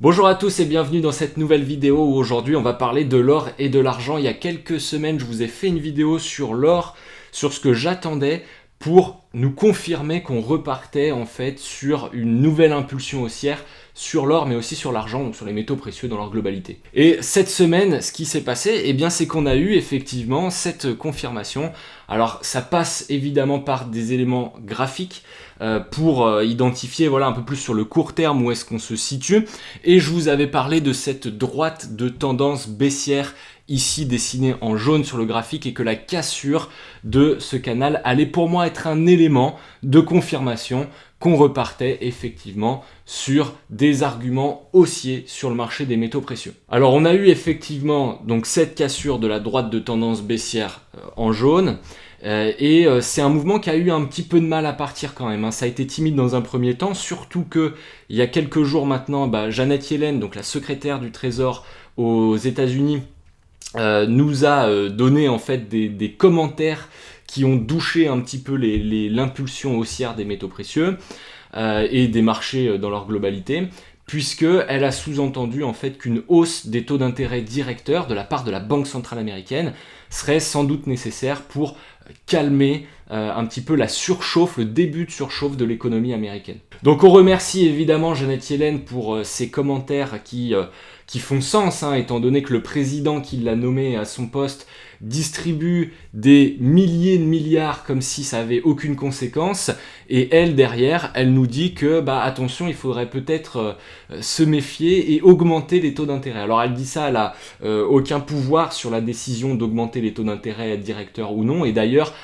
Bonjour à tous et bienvenue dans cette nouvelle vidéo où aujourd'hui on va parler de l'or et de l'argent. Il y a quelques semaines, je vous ai fait une vidéo sur l'or, sur ce que j'attendais pour nous confirmer qu'on repartait en fait sur une nouvelle impulsion haussière sur l'or mais aussi sur l'argent, donc sur les métaux précieux dans leur globalité. Et cette semaine, ce qui s'est passé, eh bien c'est qu'on a eu effectivement cette confirmation. Alors ça passe évidemment par des éléments graphiques pour identifier voilà, un peu plus sur le court terme où est-ce qu'on se situe. Et je vous avais parlé de cette droite de tendance baissière ici dessinée en jaune sur le graphique et que la cassure de ce canal allait pour moi être un élément de confirmation qu'on repartait effectivement sur des arguments haussiers sur le marché des métaux précieux. Alors on a eu effectivement donc cette cassure de la droite de tendance baissière en jaune. C'est un mouvement qui a eu un petit peu de mal à partir quand même. Ça a été timide dans un premier temps, surtout que il y a quelques jours maintenant, Janet Yellen, donc la secrétaire du Trésor aux États-Unis, nous a donné en fait des commentaires qui ont douché un petit peu l'impulsion haussière des métaux précieux et des marchés dans leur globalité, puisqu'elle a sous-entendu en fait qu'une hausse des taux d'intérêt directeurs de la part de la Banque centrale américaine serait sans doute nécessaire pour calmer un petit peu la surchauffe, le début de surchauffe de l'économie américaine. Donc on remercie évidemment Janet Yellen pour ses commentaires qui font sens, étant donné que le président qui l'a nommé à son poste distribue des milliers de milliards comme si ça avait aucune conséquence, et elle derrière, elle nous dit que attention, il faudrait peut-être se méfier et augmenter les taux d'intérêt. Alors elle dit ça, elle a aucun pouvoir sur la décision d'augmenter les taux d'intérêt directeurs ou non, et d'ailleurs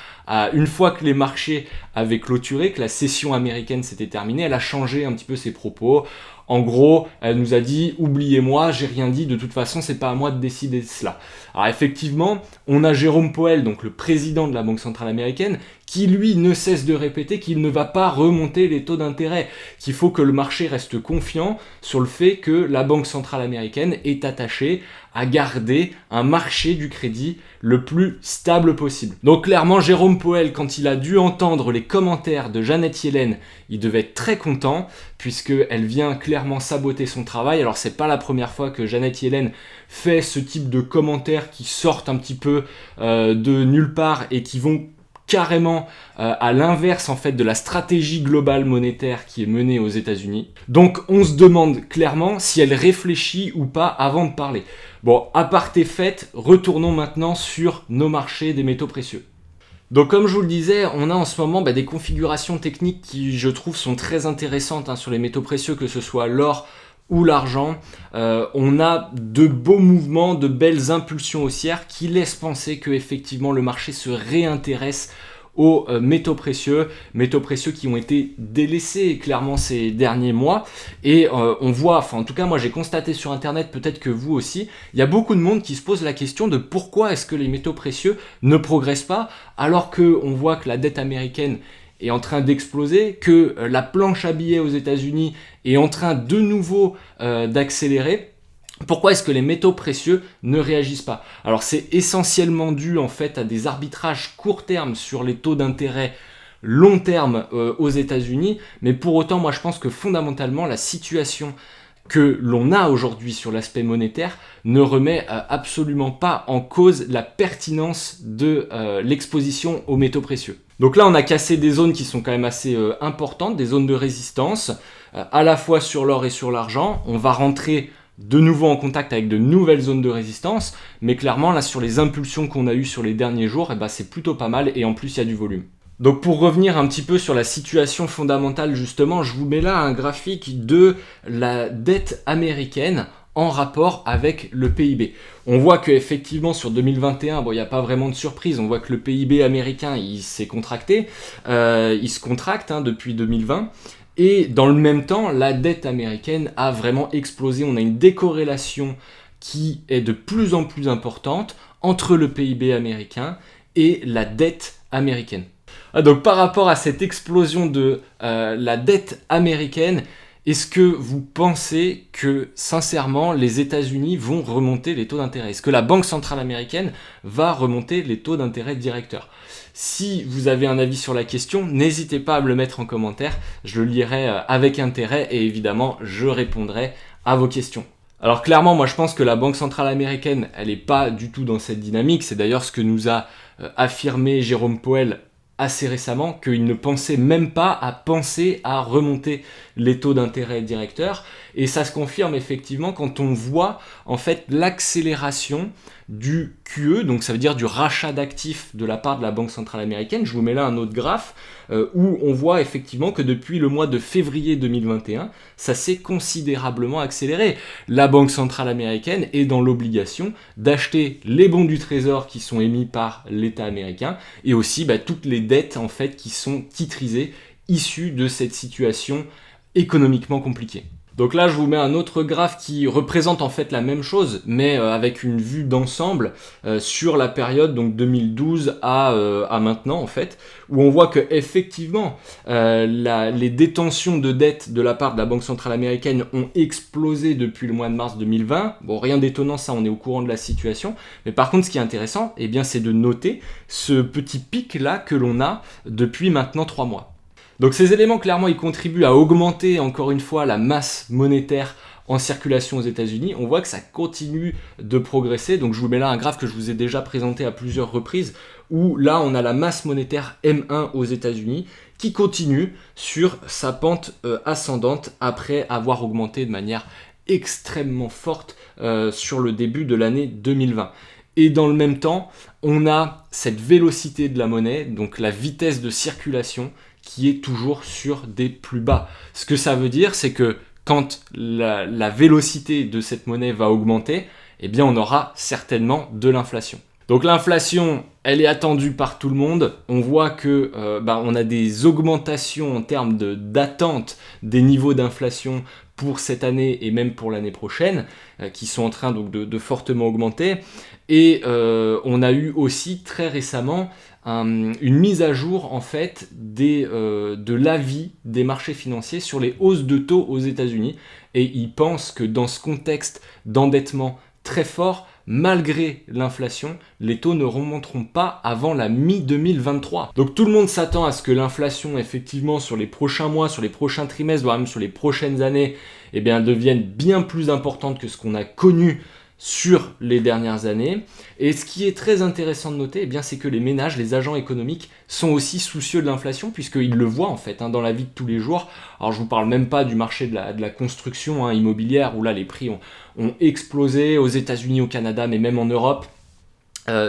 une fois que les marchés avaient clôturé, que la session américaine s'était terminée, elle a changé un petit peu ses propos. En gros, elle nous a dit « Oubliez-moi, j'ai rien dit, de toute façon, c'est pas à moi de décider de cela ». Alors effectivement, on a Jérôme Powell, donc le président de la Banque centrale américaine, qui lui ne cesse de répéter qu'il ne va pas remonter les taux d'intérêt, qu'il faut que le marché reste confiant sur le fait que la Banque centrale américaine est attachée à garder un marché du crédit le plus stable possible. Donc clairement, Jérôme Powell, quand il a dû entendre les commentaires de Janet Yellen, il devait être très content, puisqu'elle vient clairement saboter son travail. Alors c'est pas la première fois que Janet Yellen fait ce type de commentaires qui sortent un petit peu de nulle part et qui vont carrément à l'inverse en fait de la stratégie globale monétaire qui est menée aux États-Unis. Donc on se demande clairement si elle réfléchit ou pas avant de parler. Bon, aparté fait, retournons maintenant sur nos marchés des métaux précieux. Donc comme je vous le disais, on a en ce moment des configurations techniques qui je trouve sont très intéressantes sur les métaux précieux, que ce soit l'or ou l'argent. On a de beaux mouvements, de belles impulsions haussières qui laissent penser que effectivement le marché se réintéresse aux métaux précieux qui ont été délaissés clairement ces derniers mois. Et on voit, en tout cas moi j'ai constaté sur internet, peut-être que vous aussi, il y a beaucoup de monde qui se pose la question de pourquoi est-ce que les métaux précieux ne progressent pas alors qu'on voit que la dette américaine est en train d'exploser, que la planche à billets aux États-Unis est en train de nouveau d'accélérer. Pourquoi est-ce que les métaux précieux ne réagissent pas? Alors c'est essentiellement dû en fait à des arbitrages court terme sur les taux d'intérêt long terme aux États-Unis, mais pour autant moi je pense que fondamentalement la situation que l'on a aujourd'hui sur l'aspect monétaire ne remet absolument pas en cause la pertinence de l'exposition aux métaux précieux. Donc là on a cassé des zones qui sont quand même assez importantes, des zones de résistance, à la fois sur l'or et sur l'argent. On va rentrer de nouveau en contact avec de nouvelles zones de résistance, mais clairement là sur les impulsions qu'on a eues sur les derniers jours, c'est plutôt pas mal et en plus il y a du volume. Donc pour revenir un petit peu sur la situation fondamentale justement, je vous mets là un graphique de la dette américaine en rapport avec le PIB. On voit qu'effectivement sur 2021, il n'y a pas vraiment de surprise, on voit que le PIB américain il s'est contracté, il se contracte depuis 2020. Et dans le même temps, la dette américaine a vraiment explosé. On a une décorrélation qui est de plus en plus importante entre le PIB américain et la dette américaine. Donc par rapport à cette explosion de la dette américaine, est-ce que vous pensez que sincèrement les États-Unis vont remonter les taux d'intérêt? Est-ce que la Banque centrale américaine va remonter les taux d'intérêt directeurs? Si vous avez un avis sur la question, n'hésitez pas à me le mettre en commentaire, je le lirai avec intérêt et évidemment je répondrai à vos questions. Alors clairement, moi je pense que la Banque centrale américaine, elle n'est pas du tout dans cette dynamique. C'est d'ailleurs ce que nous a affirmé Jérôme Powell assez récemment, qu'il ne pensait même pas à remonter les taux d'intérêt directeurs. Et ça se confirme effectivement quand on voit en fait l'accélération du QE, donc ça veut dire du rachat d'actifs de la part de la Banque centrale américaine. Je vous mets là un autre graphe où on voit effectivement que depuis le mois de février 2021, ça s'est considérablement accéléré. La Banque centrale américaine est dans l'obligation d'acheter les bons du trésor qui sont émis par l'État américain et aussi toutes les dettes en fait qui sont titrisées issues de cette situation économiquement compliquée. Donc là, je vous mets un autre graphe qui représente en fait la même chose, mais avec une vue d'ensemble sur la période donc 2012 à maintenant en fait, où on voit que effectivement les détentions de dettes de la part de la Banque centrale américaine ont explosé depuis le mois de mars 2020. Bon, rien d'étonnant, ça, on est au courant de la situation. Mais par contre, ce qui est intéressant, c'est de noter ce petit pic là que l'on a depuis maintenant 3 mois. Donc ces éléments, clairement, ils contribuent à augmenter, encore une fois, la masse monétaire en circulation aux États-Unis. On voit que ça continue de progresser. Donc je vous mets là un graphe que je vous ai déjà présenté à plusieurs reprises, où là, on a la masse monétaire M1 aux États-Unis qui continue sur sa pente ascendante après avoir augmenté de manière extrêmement forte sur le début de l'année 2020. Et dans le même temps, on a cette vélocité de la monnaie, donc la vitesse de circulation, qui est toujours sur des plus bas. Ce que ça veut dire, c'est que quand la vélocité de cette monnaie va augmenter, on aura certainement de l'inflation. Donc l'inflation, elle est attendue par tout le monde. On voit que on a des augmentations en termes d'attente des niveaux d'inflation pour cette année et même pour l'année prochaine, qui sont en train donc de fortement augmenter. Et on a eu aussi très récemment une mise à jour en fait de l'avis des marchés financiers sur les hausses de taux aux États-Unis. Et ils pensent que dans ce contexte d'endettement très fort, malgré l'inflation, les taux ne remonteront pas avant la mi-2023. Donc tout le monde s'attend à ce que l'inflation, effectivement, sur les prochains mois, sur les prochains trimestres, voire même sur les prochaines années, devienne bien plus importante que ce qu'on a connu sur les dernières années. Et ce qui est très intéressant de noter, c'est que les ménages, les agents économiques sont aussi soucieux de l'inflation puisqu'ils le voient en fait dans la vie de tous les jours. Alors je vous parle même pas du marché de la construction immobilière où là les prix ont explosé aux États-Unis, au Canada, mais même en Europe.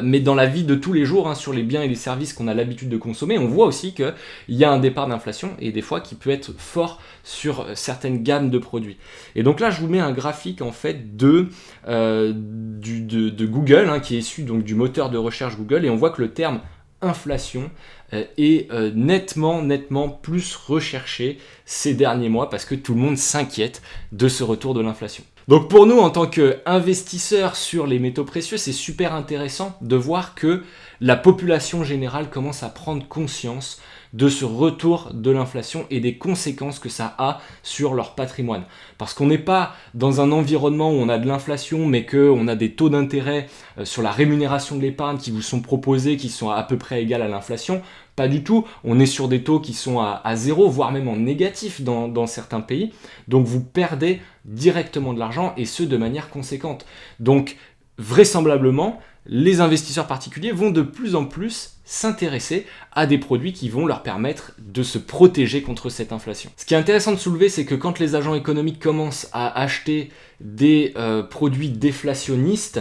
Mais dans la vie de tous les jours, sur les biens et les services qu'on a l'habitude de consommer, on voit aussi qu'il y a un départ d'inflation et des fois qui peut être fort sur certaines gammes de produits. Et donc là, je vous mets un graphique en fait de Google, qui est issu donc du moteur de recherche Google, et on voit que le terme inflation est nettement plus recherché ces derniers mois parce que tout le monde s'inquiète de ce retour de l'inflation. Donc pour nous, en tant qu'investisseurs sur les métaux précieux, c'est super intéressant de voir que la population générale commence à prendre conscience de ce retour de l'inflation et des conséquences que ça a sur leur patrimoine. Parce qu'on n'est pas dans un environnement où on a de l'inflation, mais qu'on a des taux d'intérêt sur la rémunération de l'épargne qui vous sont proposés, qui sont à peu près égales à l'inflation. Pas du tout, on est sur des taux qui sont à zéro, voire même en négatif dans certains pays. Donc vous perdez directement de l'argent et ce de manière conséquente. Donc vraisemblablement, les investisseurs particuliers vont de plus en plus s'intéresser à des produits qui vont leur permettre de se protéger contre cette inflation. Ce qui est intéressant de soulever, c'est que quand les agents économiques commencent à acheter des produits déflationnistes,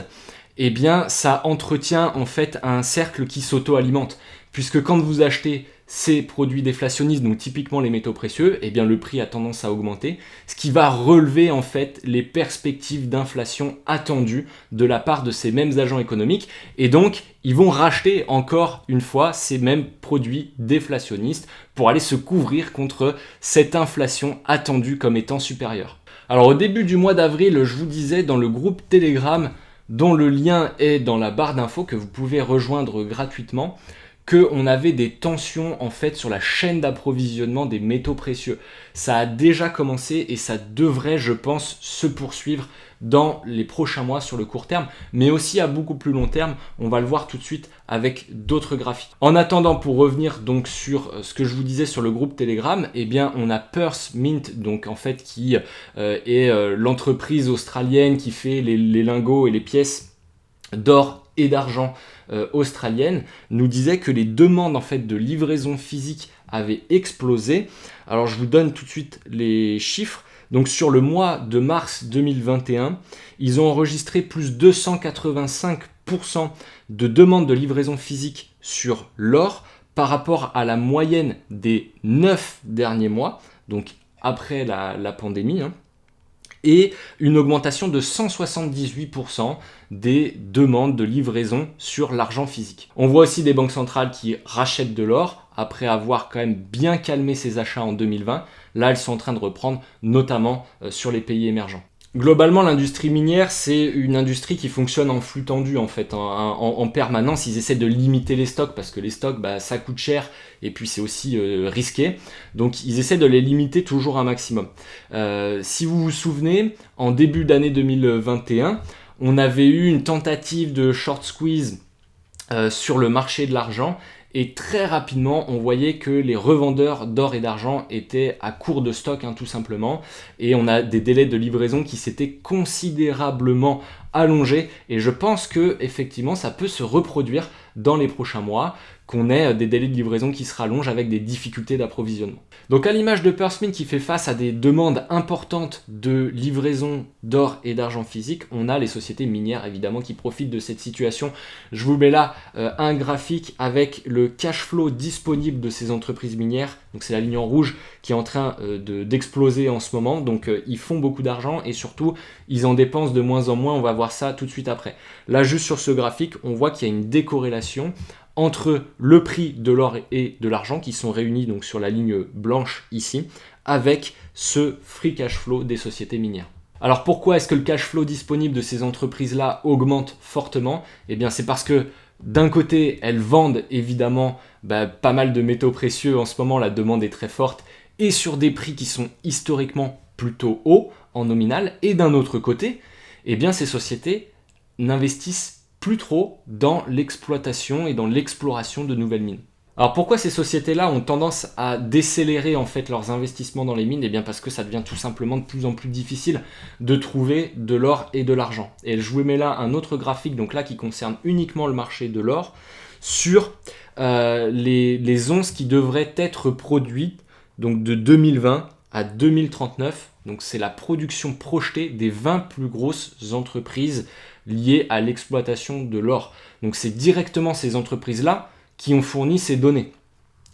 ça entretient en fait un cercle qui s'auto-alimente. Puisque quand vous achetez ces produits déflationnistes, donc typiquement les métaux précieux, le prix a tendance à augmenter, ce qui va relever en fait les perspectives d'inflation attendues de la part de ces mêmes agents économiques. Et donc, ils vont racheter encore une fois ces mêmes produits déflationnistes pour aller se couvrir contre cette inflation attendue comme étant supérieure. Alors au début du mois d'avril, je vous disais dans le groupe Telegram, dont le lien est dans la barre d'infos que vous pouvez rejoindre gratuitement, qu'on avait des tensions en fait sur la chaîne d'approvisionnement des métaux précieux. Ça a déjà commencé et ça devrait, je pense, se poursuivre dans les prochains mois sur le court terme, mais aussi à beaucoup plus long terme. On va le voir tout de suite avec d'autres graphiques. En attendant, pour revenir donc sur ce que je vous disais sur le groupe Telegram, eh bien on a Purse Mint, donc en fait qui est l'entreprise australienne qui fait les lingots et les pièces d'or et d'argent australienne, nous disait que les demandes en fait de livraison physique avaient explosé. Alors je vous donne tout de suite les chiffres. Donc sur le mois de mars 2021, ils ont enregistré plus 285% de demandes de livraison physique sur l'or par rapport à la moyenne des 9 derniers mois, donc après la pandémie, et une augmentation de 178% des demandes de livraison sur l'argent physique. On voit aussi des banques centrales qui rachètent de l'or après avoir quand même bien calmé ses achats en 2020. Là, elles sont en train de reprendre, notamment sur les pays émergents. Globalement, l'industrie minière, c'est une industrie qui fonctionne en flux tendu en fait, en permanence. Ils essaient de limiter les stocks parce que les stocks, ça coûte cher et puis c'est aussi risqué. Donc ils essaient de les limiter toujours un maximum. Si vous vous souvenez, en début d'année 2021, on avait eu une tentative de short squeeze sur le marché de l'argent. Et très rapidement, on voyait que les revendeurs d'or et d'argent étaient à court de stock, tout simplement. Et on a des délais de livraison qui s'étaient considérablement allongés. Et je pense que effectivement, ça peut se reproduire dans les prochains mois, qu'on ait des délais de livraison qui se rallongent avec des difficultés d'approvisionnement. Donc à l'image de Purse Mint qui fait face à des demandes importantes de livraison d'or et d'argent physique, on a les sociétés minières évidemment qui profitent de cette situation. Je vous mets là un graphique avec le cash flow disponible de ces entreprises minières. Donc c'est la ligne en rouge qui est en train d'exploser en ce moment. Donc ils font beaucoup d'argent et surtout ils en dépensent de moins en moins. On va voir ça tout de suite après. Là juste sur ce graphique, on voit qu'il y a une décorrélation entre le prix de l'or et de l'argent qui sont réunis donc sur la ligne blanche ici, avec ce free cash flow des sociétés minières. Alors pourquoi est-ce que le cash flow disponible de ces entreprises-là augmente fortement ? Eh bien c'est parce que d'un côté, elles vendent évidemment pas mal de métaux précieux. En ce moment, la demande est très forte et sur des prix qui sont historiquement plutôt hauts en nominal. Et d'un autre côté, eh bien ces sociétés n'investissent plus trop dans l'exploitation et dans l'exploration de nouvelles mines. Alors pourquoi ces sociétés-là ont tendance à décélérer en fait leurs investissements dans les mines ? Eh bien parce que ça devient tout simplement de plus en plus difficile de trouver de l'or et de l'argent. Et je vous mets là un autre graphique, donc là qui concerne uniquement le marché de l'or, sur les onces qui devraient être produites donc de 2020 à 2039. Donc c'est la production projetée des 20 plus grosses entreprises liées à l'exploitation de l'or. Donc c'est directement ces entreprises-là qui ont fourni ces données.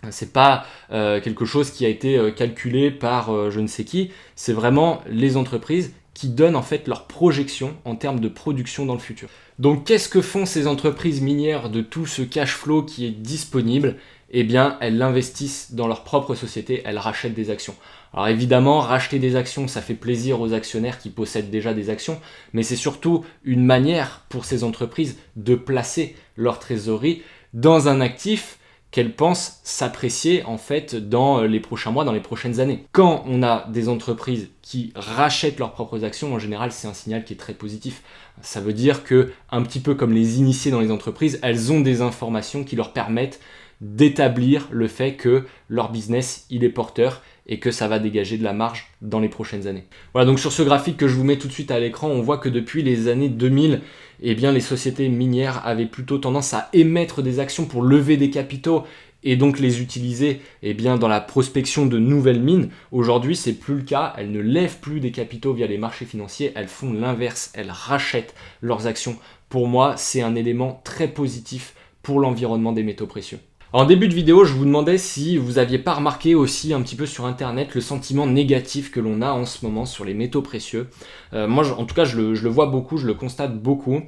C'est pas quelque chose qui a été calculé par je ne sais qui, c'est vraiment les entreprises qui donnent en fait leurs projections en termes de production dans le futur. Donc qu'est-ce que font ces entreprises minières de tout ce cash flow qui est disponible ? Eh bien, elles l'investissent dans leur propre société, elles rachètent des actions. Alors évidemment, racheter des actions, ça fait plaisir aux actionnaires qui possèdent déjà des actions, mais c'est surtout une manière pour ces entreprises de placer leur trésorerie dans un actif qu'elles pensent s'apprécier en fait dans les prochains mois, dans les prochaines années. Quand on a des entreprises qui rachètent leurs propres actions, en général, c'est un signal qui est très positif. Ça veut dire que, un petit peu comme les initiés dans les entreprises, elles ont des informations qui leur permettent d'établir le fait que leur business, il est porteur et que ça va dégager de la marge dans les prochaines années. Voilà, donc sur ce graphique que je vous mets tout de suite à l'écran, on voit que depuis les années 2000, eh bien, les sociétés minières avaient plutôt tendance à émettre des actions pour lever des capitaux et donc les utiliser eh bien, dans la prospection de nouvelles mines. Aujourd'hui, c'est plus le cas. Elles ne lèvent plus des capitaux via les marchés financiers. Elles font l'inverse. Elles rachètent leurs actions. Pour moi, c'est un élément très positif pour l'environnement des métaux précieux. En début de vidéo, je vous demandais si vous n'aviez pas remarqué aussi un petit peu sur Internet le sentiment négatif que l'on a en ce moment sur les métaux précieux. Moi, en tout cas, je le vois beaucoup, je le constate beaucoup,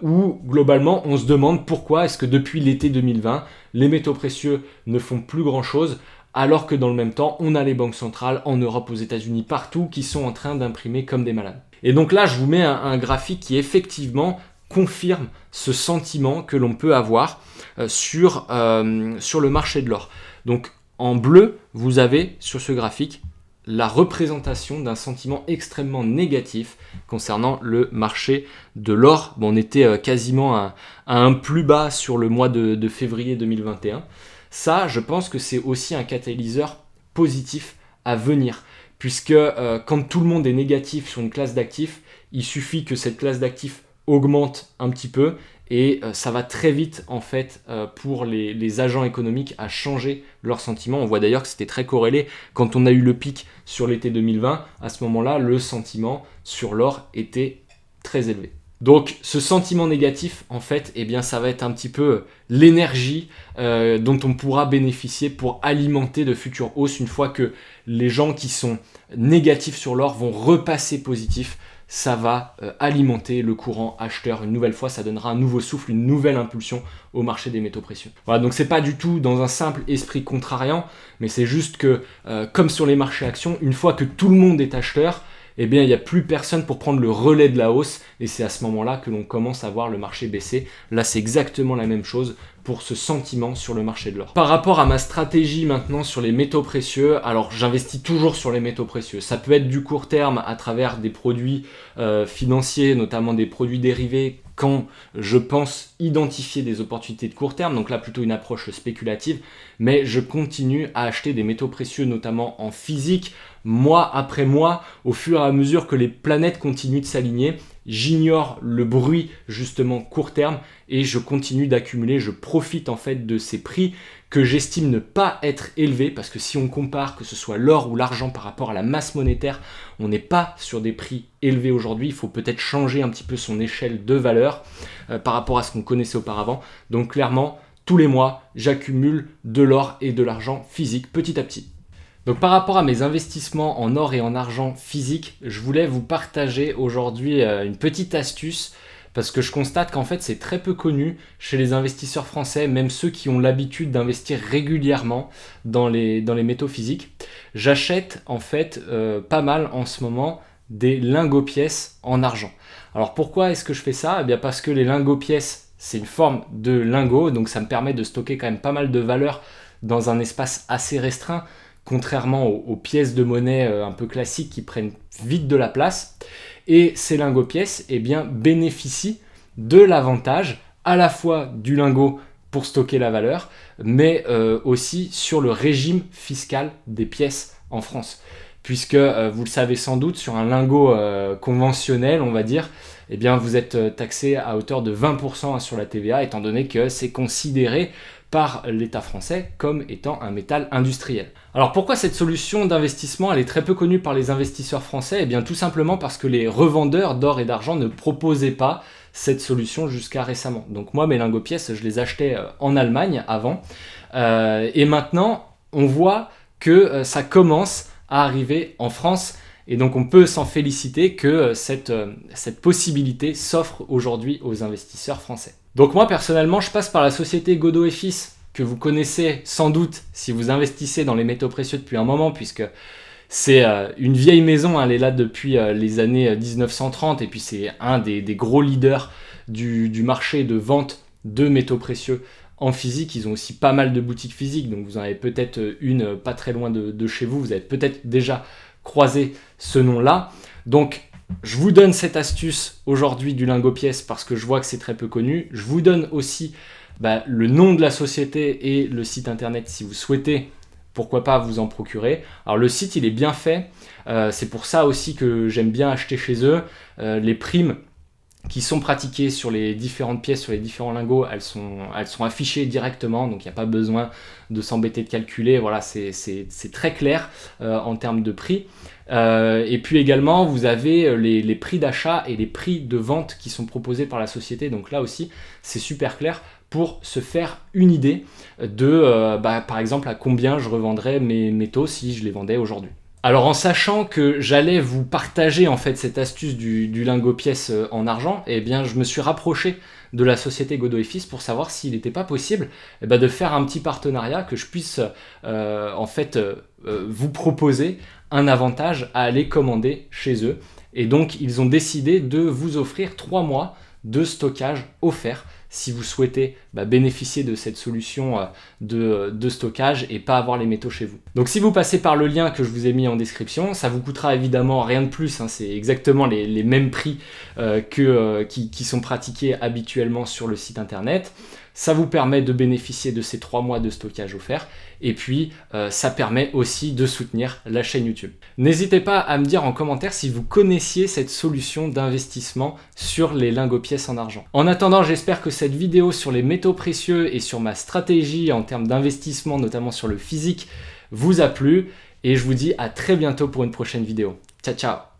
où globalement, on se demande pourquoi est-ce que depuis l'été 2020, les métaux précieux ne font plus grand-chose, alors que dans le même temps, on a les banques centrales en Europe, aux États-Unis, partout, qui sont en train d'imprimer comme des malades. Et donc là, je vous mets un graphique qui effectivement confirme ce sentiment que l'on peut avoir sur le marché de l'or. Donc en bleu, vous avez sur ce graphique la représentation d'un sentiment extrêmement négatif concernant le marché de l'or. Bon, on était quasiment à un plus bas sur le mois de février 2021. Ça, je pense que c'est aussi un catalyseur positif à venir, puisque quand tout le monde est négatif sur une classe d'actifs, il suffit que cette classe d'actifs augmente un petit peu et ça va très vite en fait pour les agents économiques à changer leurs sentiments. On voit d'ailleurs que c'était très corrélé quand on a eu le pic sur l'été 2020. À ce moment-là, le sentiment sur l'or était très élevé. Donc ce sentiment négatif, en fait, eh bien, ça va être un petit peu l'énergie dont on pourra bénéficier pour alimenter de futures hausses une fois que les gens qui sont négatifs sur l'or vont repasser positifs. Ça va alimenter le courant acheteur. Une nouvelle fois, ça donnera un nouveau souffle, une nouvelle impulsion au marché des métaux précieux. Voilà, donc c'est pas du tout dans un simple esprit contrariant, mais c'est juste que, comme sur les marchés actions, une fois que tout le monde est acheteur, eh bien, il n'y a plus personne pour prendre le relais de la hausse, et c'est à ce moment-là que l'on commence à voir le marché baisser. Là, c'est exactement la même chose pour ce sentiment sur le marché de l'or. Par rapport à ma stratégie maintenant sur les métaux précieux, alors j'investis toujours sur les métaux précieux. Ça peut être du court terme à travers des produits financiers, notamment des produits dérivés, quand je pense identifier des opportunités de court terme, donc là plutôt une approche spéculative, mais je continue à acheter des métaux précieux, notamment en physique, mois après mois, au fur et à mesure que les planètes continuent de s'aligner. J'ignore le bruit justement court terme et je continue d'accumuler, je profite en fait de ces prix que j'estime ne pas être élevés, parce que si on compare que ce soit l'or ou l'argent par rapport à la masse monétaire, on n'est pas sur des prix élevés aujourd'hui. Il faut peut-être changer un petit peu son échelle de valeur par rapport à ce qu'on connaissait auparavant. Donc clairement, tous les mois, j'accumule de l'or et de l'argent physique petit à petit. Donc par rapport à mes investissements en or et en argent physique, je voulais vous partager aujourd'hui une petite astuce, parce que je constate qu'en fait c'est très peu connu chez les investisseurs français, même ceux qui ont l'habitude d'investir régulièrement dans les métaux physiques. J'achète en fait pas mal en ce moment des lingots-pièces en argent. Alors pourquoi est-ce que je fais ça ? Eh bien parce que les lingots-pièces, c'est une forme de lingot, donc ça me permet de stocker quand même pas mal de valeur dans un espace assez restreint, contrairement aux pièces de monnaie un peu classiques qui prennent vite de la place. Et ces lingots-pièces bénéficient de l'avantage à la fois du lingot pour stocker la valeur, mais aussi sur le régime fiscal des pièces en France. Puisque, vous le savez sans doute, sur un lingot conventionnel, on va dire, eh bien, vous êtes taxé à hauteur de 20% sur la TVA, étant donné que c'est considéré par l'État français comme étant un métal industriel. Alors pourquoi cette solution d'investissement elle est très peu connue par les investisseurs français ? Eh bien tout simplement parce que les revendeurs d'or et d'argent ne proposaient pas cette solution jusqu'à récemment. Donc moi mes lingots-pièces je les achetais en Allemagne avant et maintenant on voit que ça commence à arriver en France. Et donc on peut s'en féliciter que cette possibilité s'offre aujourd'hui aux investisseurs français. Donc moi personnellement je passe par la société Godot & Fils, que vous connaissez sans doute si vous investissez dans les métaux précieux depuis un moment, puisque c'est une vieille maison, elle est là depuis les années 1930 et puis c'est un des gros leaders du marché de vente de métaux précieux en physique. Ils ont aussi pas mal de boutiques physiques, donc vous en avez peut-être une pas très loin de chez vous, vous avez peut-être déjà croisé ce nom-là. Donc je vous donne cette astuce aujourd'hui du lingot-pièce parce que je vois que c'est très peu connu. Je vous donne aussi le nom de la société et le site internet si vous souhaitez, pourquoi pas vous en procurer. Alors le site il est bien fait, c'est pour ça aussi que j'aime bien acheter chez eux. Les primes qui sont pratiquées sur les différentes pièces, sur les différents lingots, elles sont affichées directement, donc il n'y a pas besoin de s'embêter de calculer. Voilà, c'est très clair en termes de prix. Et puis également, vous avez les prix d'achat et les prix de vente qui sont proposés par la société. Donc là aussi, c'est super clair pour se faire une idée de, par exemple, à combien je revendrais mes métaux si je les vendais aujourd'hui. Alors en sachant que j'allais vous partager en fait cette astuce du lingot-pièce en argent, eh bien je me suis rapproché de la société Godot & Fils pour savoir s'il n'était pas possible de faire un petit partenariat, que je puisse vous proposer un avantage à aller commander chez eux. Et donc ils ont décidé de vous offrir 3 mois de stockage offert si vous souhaitez bénéficier de cette solution de stockage et pas avoir les métaux chez vous. Donc si vous passez par le lien que je vous ai mis en description, ça vous coûtera évidemment rien de plus, hein, c'est exactement les mêmes prix qui sont pratiqués habituellement sur le site internet. Ça vous permet de bénéficier de ces 3 mois de stockage offerts et puis ça permet aussi de soutenir la chaîne YouTube. N'hésitez pas à me dire en commentaire si vous connaissiez cette solution d'investissement sur les lingots pièces en argent. En attendant, j'espère que cette vidéo sur les métaux précieux et sur ma stratégie en termes d'investissement, notamment sur le physique, vous a plu et je vous dis à très bientôt pour une prochaine vidéo. Ciao ciao!